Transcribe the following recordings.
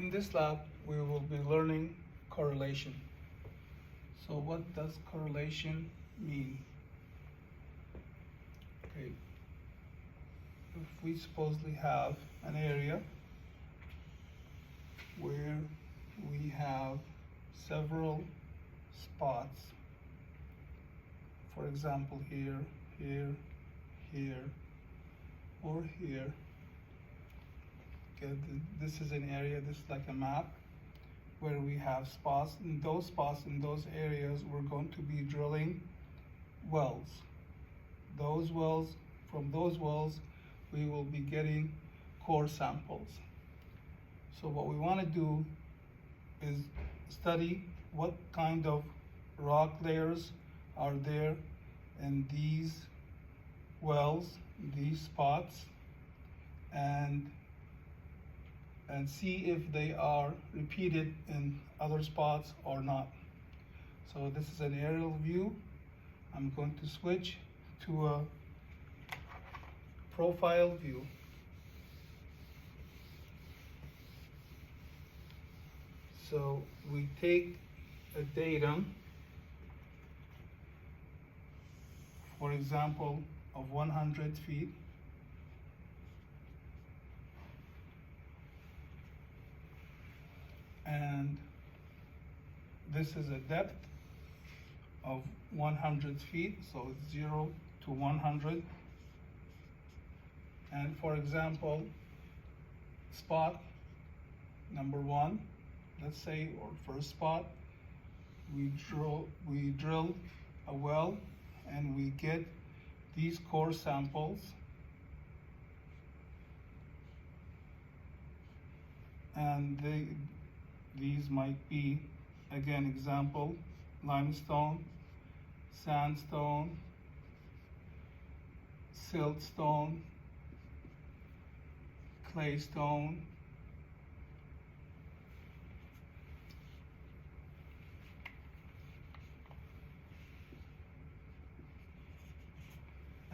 In this lab, we will be learning correlation. So what does correlation mean? Okay. If we supposedly have an area where we have several spots, for example, here, here, here, or here. Okay, this is an area, this is like a map where we have spots. In those spots, in those areas, we're going to be drilling wells. Those wells, from those wells, we will be getting core samples. So what we want to do is study what kind of rock layers are there in these wells, these spots, and see if they are repeated in other spots or not. So this is an aerial view. I'm going to switch to a profile view. So we take a datum, for example, of 100 feet. And this is a depth of 100 feet, so it's 0 to 100. And for example, spot number 1, let's say, or first spot, we drill a well and we get these core samples. And these might be, again, example, limestone, sandstone, siltstone, claystone,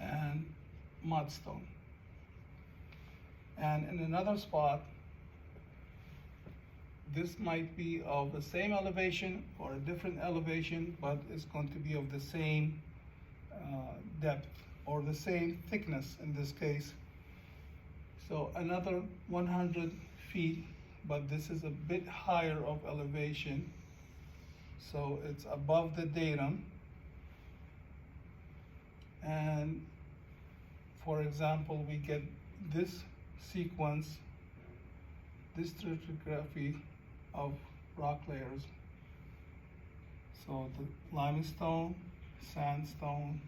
and mudstone. And in another spot, this might be of the same elevation or a different elevation, but it's going to be of the same depth or the same thickness in this case. So another 100 feet, but this is a bit higher of elevation. So it's above the datum. And for example, we get this sequence, this stratigraphy of rock layers. So the limestone, sandstone,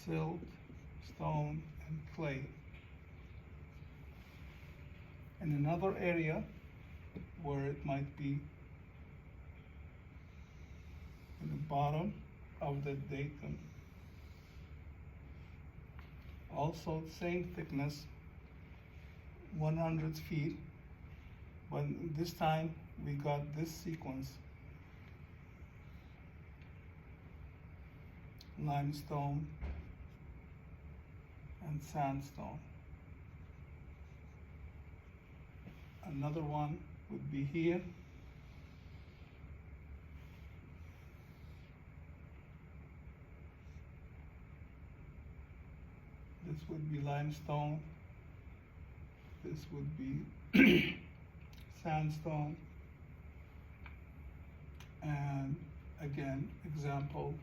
silt, stone, and clay. In another area where it might be in the bottom of the datum, also same thickness, 100 feet, but this time we got this sequence: limestone and sandstone. Another one would be here. This would be limestone. This would be sandstone. And again, example,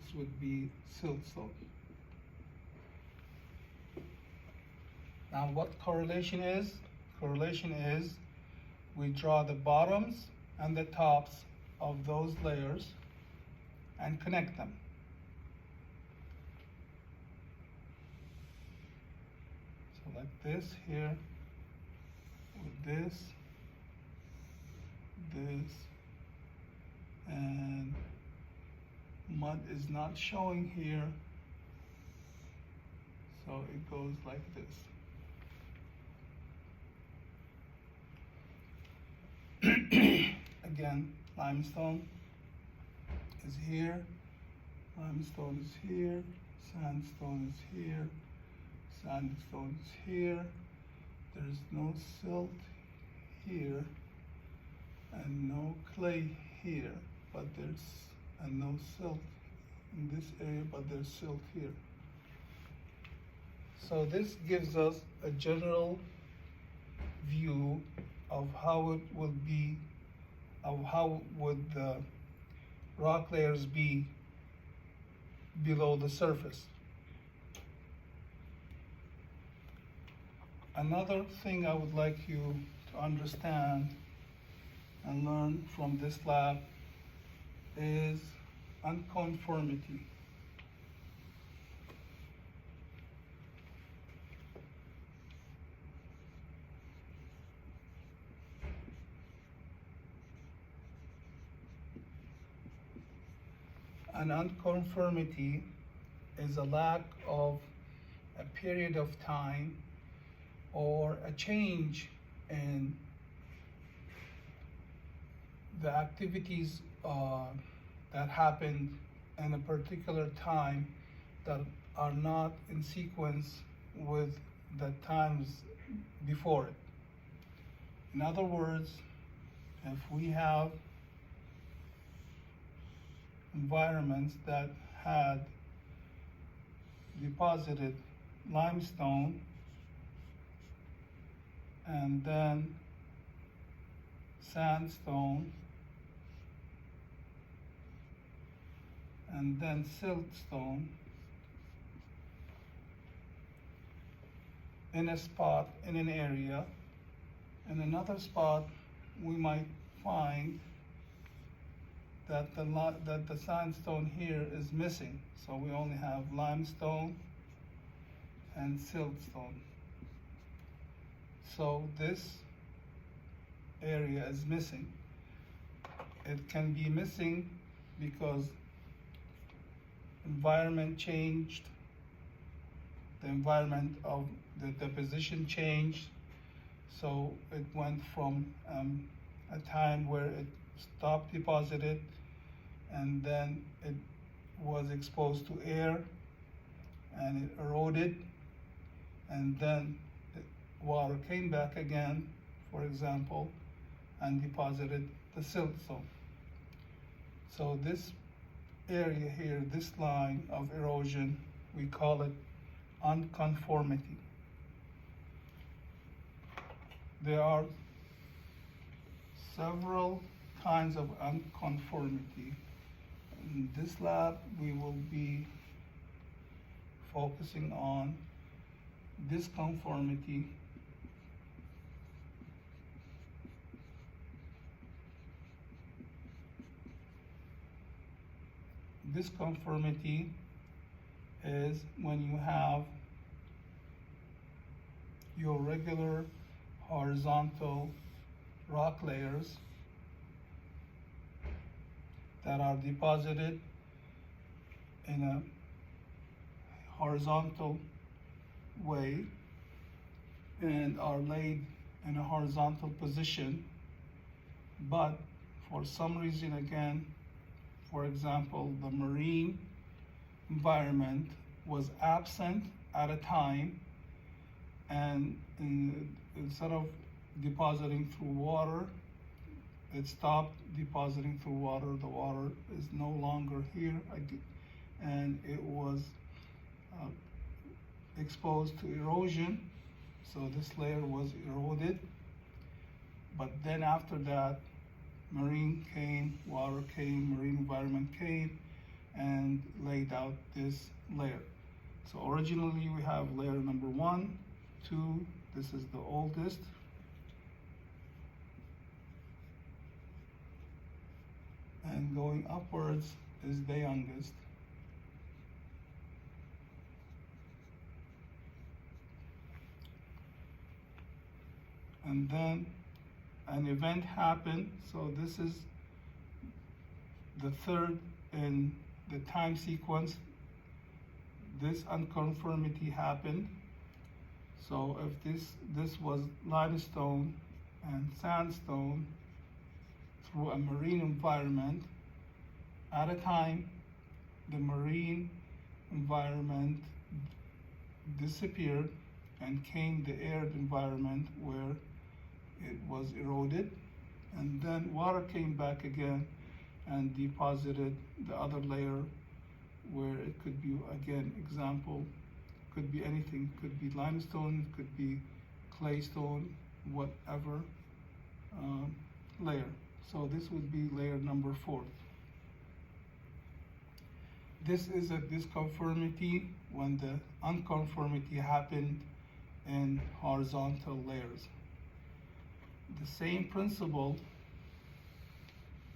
this would be siltstone. Now what correlation is? Correlation is we draw the bottoms and the tops of those layers and connect them. So like this here, with this, and mud is not showing here, so it goes like this. Again, limestone is here, limestone is here, sandstone is here, There's no silt here, and no clay here, but and no silt in this area, but there's silt here. So this gives us a general view of how it would be, of how would the rock layers be below the surface. Another thing I would like you to understand and learn from this lab is unconformity. An unconformity is a lack of a period of time or a change in the activities that happened in a particular time that are not in sequence with the times before it. In other words, if we have environments that had deposited limestone and then sandstone and then siltstone in a spot, in an area. In another spot, we might find that the sandstone here is missing. So we only have limestone and siltstone. So this area is missing. It can be missing because environment changed, the environment of the deposition changed, so it went from a time where it stopped deposited and then it was exposed to air and it eroded, and then water came back again, for example, and deposited the siltstone. So this area here, this line of erosion, we call it unconformity. There are several kinds of unconformity. In this lab, we will be focusing on disconformity, disconformity is when you have your regular horizontal rock layers that are deposited in a horizontal way and are laid in a horizontal position, but for some reason, again, for example, the marine environment was absent at a time, and instead of depositing through water, it stopped depositing through water. The water is no longer here, and it was exposed to erosion, so this layer was eroded. But then after that, marine came, water came, marine environment came, and laid out this layer. So originally we have layer number 1, 2, this is the oldest, and going upwards is the youngest. And then an event happened, so this is the third in the time sequence. This unconformity happened. So if this was limestone and sandstone through a marine environment, at a time the marine environment disappeared and came the arid environment where it was eroded, and then water came back again and deposited the other layer where it could be, again, example, could be anything, could be limestone, could be clay stone, whatever layer. So this would be layer number 4. This is a disconformity when the unconformity happened in horizontal layers. The same principle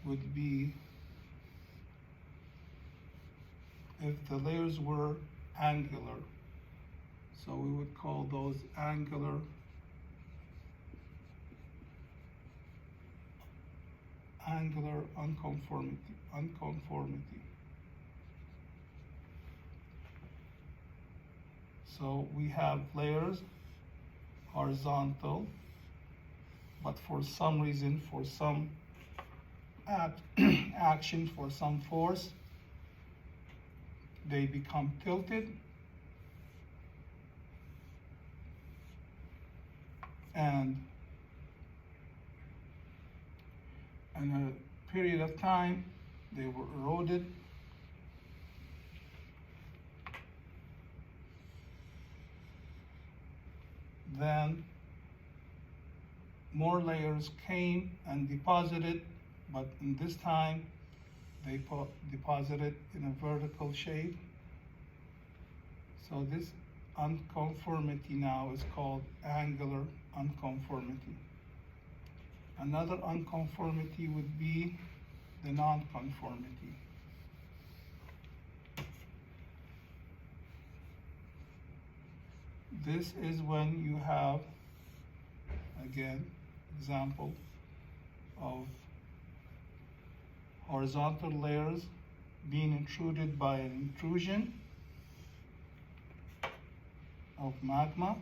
would be if the layers were angular. So we would call those angular unconformity. So we have layers horizontal, but for some reason, for some action, for some force, they become tilted, and in a period of time they were eroded, then more layers came and deposited, but in this time they deposited in a vertical shape. So this unconformity now is called angular unconformity. Another unconformity would be the nonconformity. This is when you have, again, example of horizontal layers being intruded by an intrusion of magma.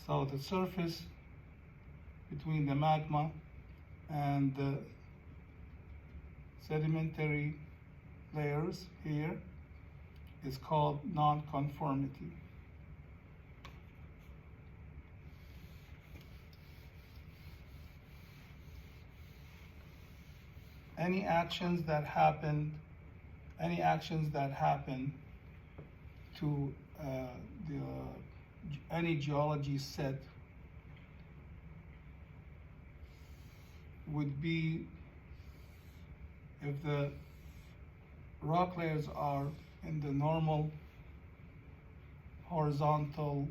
So the surface between the magma and the sedimentary layers here is called nonconformity. Any actions that happen to any geology set would be if the rock layers are in the normal horizontal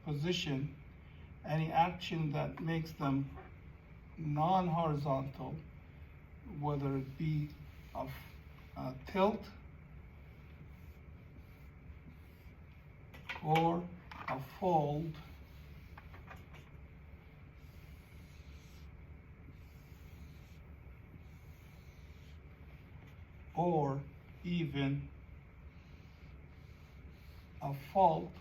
position. Any action that makes them non-horizontal, whether it be of tilt or a fold, or even a fault,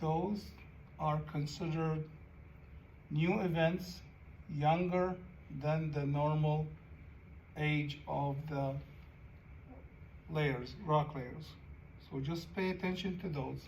those are considered new events younger than the normal age of the layers, rock layers. So just pay attention to those.